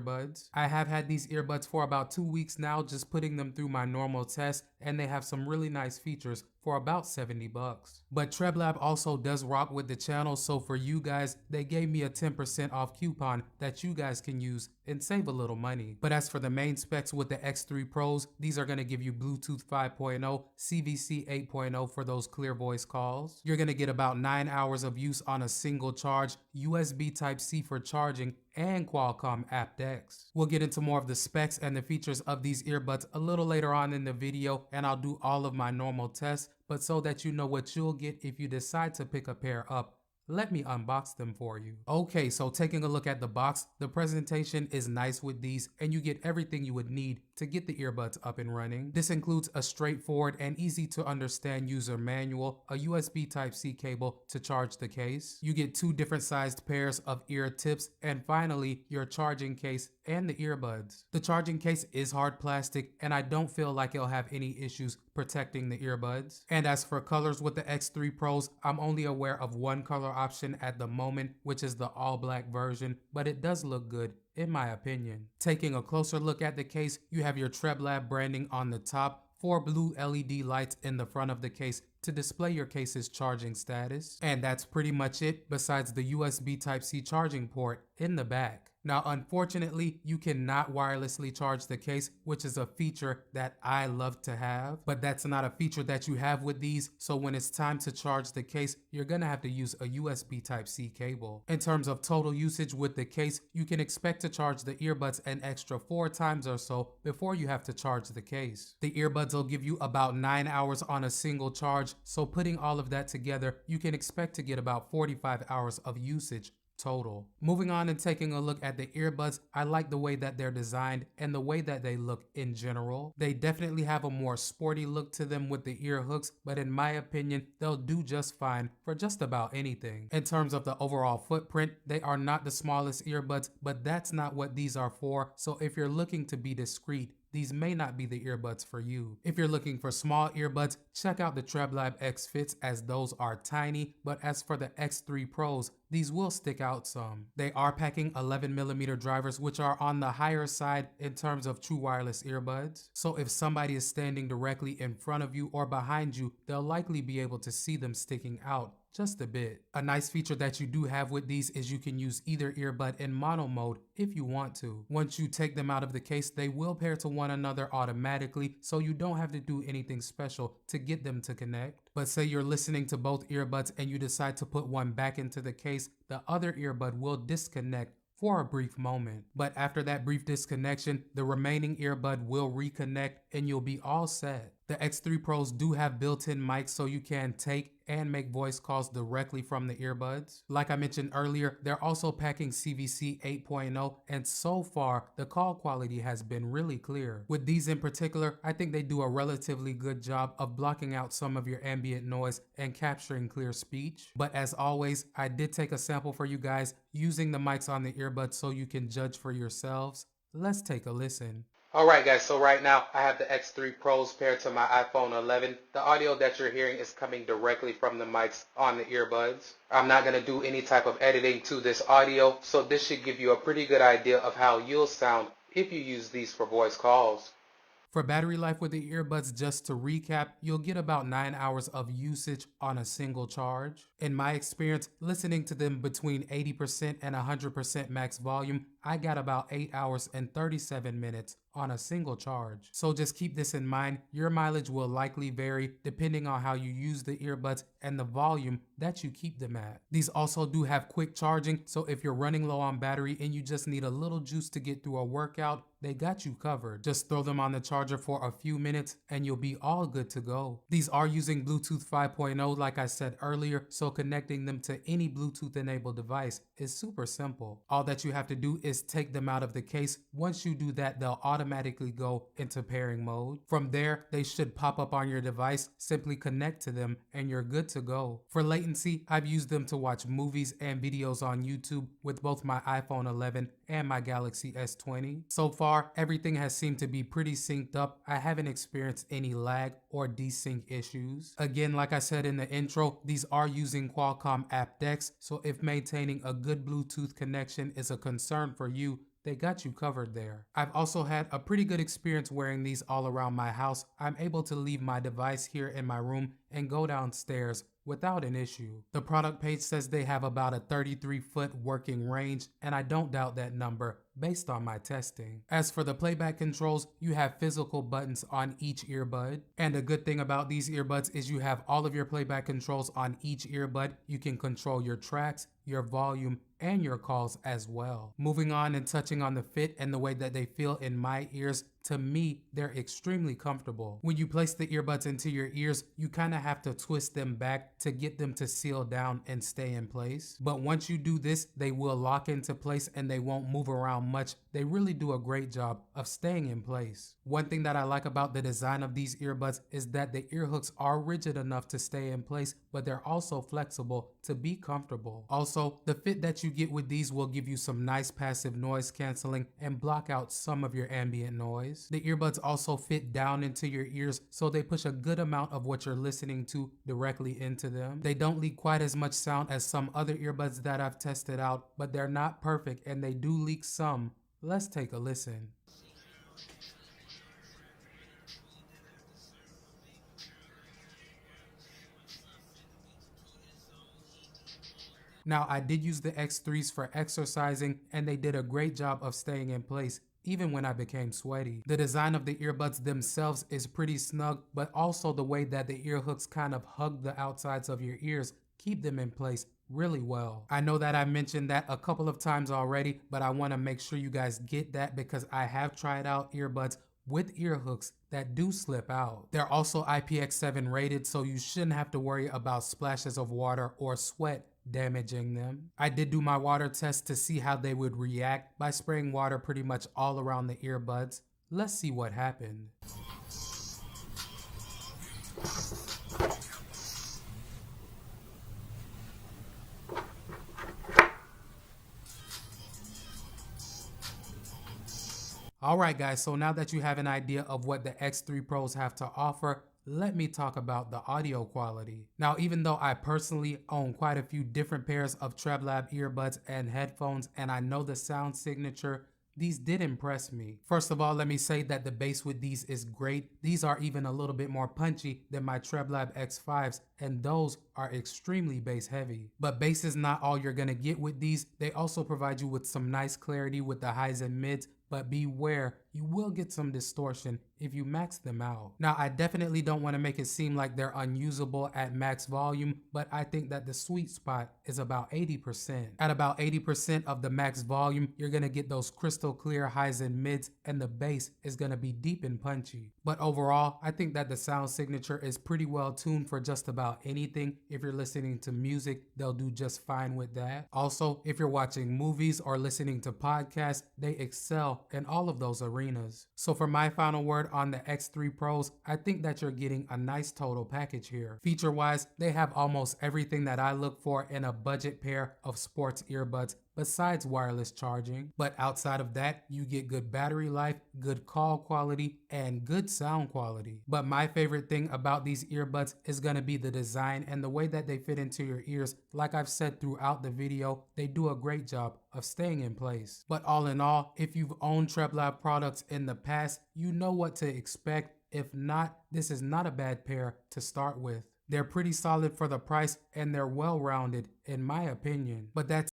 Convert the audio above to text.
earbuds. I have had these earbuds for about 2 weeks now, just putting them through my normal test, and they have some really nice features for about 70 bucks. But Treblab also does rock with the channel, so for you guys, they gave me a 10% off coupon that you guys can use and save a little money. But as for the main specs with the X3 Pros, these are going to give you Bluetooth 5.0, CVC 8.0 for those clear voice calls. You're going to get about 9 hours of use on a single charge, USB Type-C for charging, and Qualcomm aptX. We'll get into more of the specs and the features of these earbuds a little later on in the video, and I'll do all of my normal tests, but so that you know what you'll get if you decide to pick a pair up, let me unbox them for you. Okay, so taking a look at the box, the presentation is nice with these, and you get everything you would need to get the earbuds up and running. This includes a straightforward and easy to understand user manual, a USB Type-C cable to charge the case. You get 2 different sized pairs of ear tips, and finally your charging case and the earbuds. The charging case is hard plastic, and I don't feel like it'll have any issues protecting the earbuds. And as for colors with the X3 Pros, I'm only aware of one color option at the moment, which is the all black version, but it does look good in my opinion. Taking a closer look at the case, you have your Treblab branding on the top, 4 blue LED lights in the front of the case to display your case's charging status. And that's pretty much it, besides the USB Type-C charging port in the back. Now, unfortunately, you cannot wirelessly charge the case, which is a feature that I love to have, but that's not a feature that you have with these, so when it's time to charge the case, you're gonna have to use a USB Type-C cable. In terms of total usage with the case, you can expect to charge the earbuds an extra 4 times or so before you have to charge the case. The earbuds will give you about 9 hours on a single charge, so putting all of that together, you can expect to get about 45 hours of usage total. Moving on and taking a look at the earbuds, I like the way that they're designed and the way that they look in general. They definitely have a more sporty look to them with the ear hooks, but in my opinion, they'll do just fine for just about anything. In terms of the overall footprint, they are not the smallest earbuds, but that's not what these are for, so if you're looking to be discreet, these may not be the earbuds for you. If you're looking for small earbuds, check out the Treblab X Fits, as those are tiny, but as for the X3 Pros, these will stick out some. They are packing 11mm drivers, which are on the higher side in terms of true wireless earbuds. So if somebody is standing directly in front of you or behind you, they'll likely be able to see them sticking out just a bit. A nice feature that you do have with these is you can use either earbud in mono mode if you want to. Once you take them out of the case, they will pair to one another automatically, so you don't have to do anything special to get them to connect. But say you're listening to both earbuds and you decide to put one back into the case, the other earbud will disconnect for a brief moment. But after that brief disconnection, the remaining earbud will reconnect and you'll be all set. The X3 Pros do have built-in mics, so you can take and make voice calls directly from the earbuds. Like I mentioned earlier, they're also packing CVC 8.0, and so far, the call quality has been really clear. With these in particular, I think they do a relatively good job of blocking out some of your ambient noise and capturing clear speech. But as always, I did take a sample for you guys using the mics on the earbuds so you can judge for yourselves. Let's take a listen. Alright guys, so right now I have the X3 Pros paired to my iPhone 11. The audio that you're hearing is coming directly from the mics on the earbuds. I'm not going to do any type of editing to this audio, so this should give you a pretty good idea of how you'll sound if you use these for voice calls. For battery life with the earbuds, just to recap, you'll get about 9 hours of usage on a single charge. In my experience, listening to them between 80% and 100% max volume, I got about 8 hours and 37 minutes on a single charge. So just keep this in mind, your mileage will likely vary depending on how you use the earbuds and the volume that you keep them at. These also do have quick charging, so if you're running low on battery and you just need a little juice to get through a workout, they got you covered. Just throw them on the charger for a few minutes and you'll be all good to go. These are using Bluetooth 5.0 like I said earlier, so connecting them to any Bluetooth enabled device is super simple. All that you have to do is take them out of the case. Once you do that, they'll automatically go into pairing mode. From there, they should pop up on your device. Simply connect to them and you're good to go. For latency, I've used them to watch movies and videos on YouTube with both my iPhone 11 and my Galaxy S20. So far, everything has seemed to be pretty synced up. I haven't experienced any lag or desync issues. Again, like I said in the intro, these are using Qualcomm aptX, so if maintaining a good Bluetooth connection is a concern for you, they got you covered there. I've also had a pretty good experience wearing these all around my house. I'm able to leave my device here in my room and go downstairs without an issue. The product page says they have about a 33-foot working range, and I don't doubt that number based on my testing. As for the playback controls, you have physical buttons on each earbud. And a good thing about these earbuds is you have all of your playback controls on each earbud. You can control your tracks, your volume, and your calls as well. Moving on and touching on the fit and the way that they feel in my ears, to me, they're extremely comfortable. When you place the earbuds into your ears, you kind of have to twist them back to get them to seal down and stay in place. But once you do this, they will lock into place and they won't move around much. They really do a great job of staying in place. One thing that I like about the design of these earbuds is that the ear hooks are rigid enough to stay in place, but they're also flexible to be comfortable. Also, the fit that you get with these will give you some nice passive noise canceling and block out some of your ambient noise. The earbuds also fit down into your ears, so they push a good amount of what you're listening to directly into them. They don't leak quite as much sound as some other earbuds that I've tested out, but they're not perfect and they do leak some. Let's take a listen. Now, I did use the X3s for exercising and they did a great job of staying in place even when I became sweaty. The design of the earbuds themselves is pretty snug, but also the way that the ear hooks kind of hug the outsides of your ears keep them in place really well. I know that I mentioned that a couple of times already, but I want to make sure you guys get that because I have tried out earbuds with ear hooks that do slip out. They're also IPX7 rated, so you shouldn't have to worry about splashes of water or sweat damaging them. I did do my water test to see how they would react by spraying water pretty much all around the earbuds. Let's see what happened. Alright guys, so now that you have an idea of what the X3 Pros have to offer, let me talk about the audio quality. Now, even though I personally own quite a few different pairs of Treblab earbuds and headphones, and I know the sound signature, these did impress me. First of all, let me say that the bass with these is great. These are even a little bit more punchy than my Treblab X5s, and those are extremely bass heavy. But bass is not all you're gonna get with these. They also provide you with some nice clarity with the highs and mids, but beware, you will get some distortion if you max them out. Now, I definitely don't want to make it seem like they're unusable at max volume, but I think that the sweet spot is about 80%. At about 80% of the max volume, you're going to get those crystal clear highs and mids, and the bass is going to be deep and punchy. But overall, I think that the sound signature is pretty well tuned for just about anything. If you're listening to music, they'll do just fine with that. Also, if you're watching movies or listening to podcasts, they excel in all of those arenas. So for my final word on the X3 Pros, I think that you're getting a nice total package here. Feature-wise, they have almost everything that I look for in a budget pair of sports earbuds besides wireless charging. But outside of that, you get good battery life, good call quality, and good sound quality. But my favorite thing about these earbuds is gonna be the design and the way that they fit into your ears. Like I've said throughout the video, they do a great job of staying in place. But all in all, if you've owned Treblab products in the past, you know what to expect. If not, this is not a bad pair to start with. They're pretty solid for the price and they're well-rounded in my opinion. But that's